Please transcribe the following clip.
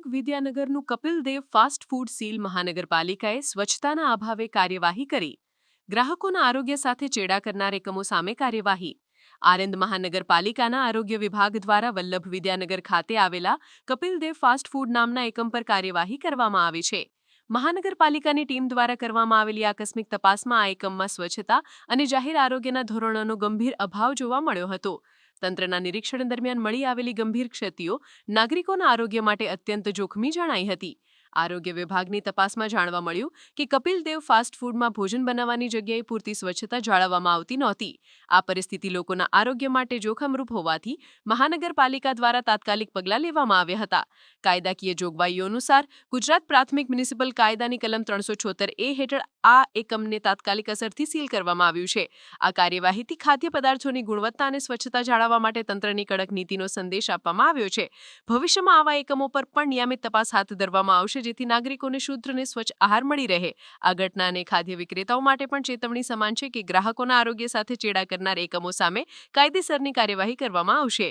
કર્ણાટક વિદ્યાનગરનું Kapildev fast food seal મહાનગરપાલિકાએ સ્વચ્છતાના અભાવે કાર્યવાહી કરી. ગ્રાહકોના આરોગ્ય સાથે ચેડા કરનાર એકમો સામે કાર્યવાહી. આણંદ મહાનગરપાલિકાના આરોગ્ય વિભાગ દ્વારા વલ્લભ વિદ્યાનગર ખાતે આવેલા કપિલદેવ ફાસ્ટ ફૂડ નામના એકમ પર કાર્યવાહી કરવામાં આવી છે. મહાનગરપાલિકાની ટીમ દ્વારા કરવામાં આવેલી આકસ્મિક તપાસમાં આ એકમમાં સ્વચ્છતા અને જાહેર આરોગ્યના ધોરણોનો ગંભીર અભાવ જોવા મળ્યો હતો. તંત્રના નિરીક્ષણ દરમિયાન મળી આવેલી ગંભીર ક્ષતિઓ નાગરિકોના આરોગ્ય માટે અત્યંત જોખમી જણાઈ હતી. આરોગ્ય વિભાગની તપાસમાં જાણવા મળ્યું કે કપિલદેવ ફાસ્ટ ફૂડમાં ભોજન બનાવવાની જગ્યાએ પૂરતી સ્વચ્છતા જાળવવામાં આવતી નહોતી. આ પરિસ્થિતિ લોકોના આરોગ્ય માટે જોખમરૂપ હોવાથી મહાનગરપાલિકા દ્વારા તાત્કાલિક પગલાં લેવામાં આવ્યા હતા. કાયદાકીય જોગવાઈઓ અનુસાર ગુજરાત પ્રાથમિક મ્યુનિસિપલ કાયદાની કલમ 376A હેઠળ આ એકમને તાત્કાલિક અસરથી સીલ કરવામાં આવ્યું છે. આ કાર્યવાહીથી ખાદ્ય પદાર્થોની ગુણવત્તા અને સ્વચ્છતા જાળવવા માટે તંત્રની કડક નીતિનો સંદેશ આપવામાં આવ્યો છે. ભવિષ્યમાં આવા એકમો પર પણ નિયમિત તપાસ હાથ ધરવામાં આવશે, જેથી નાગરિકોને શુદ્ધ અને સ્વચ્છ આહાર મળી રહે. આ ઘટના અને ખાદ્ય વિક્રેતાઓ માટે પણ ચેતવણી સમાન છે કે ગ્રાહકોના આરોગ્ય સાથે ચેડા કરનાર એકમો સામે કાયદેસરની કાર્યવાહી કરવામાં આવશે.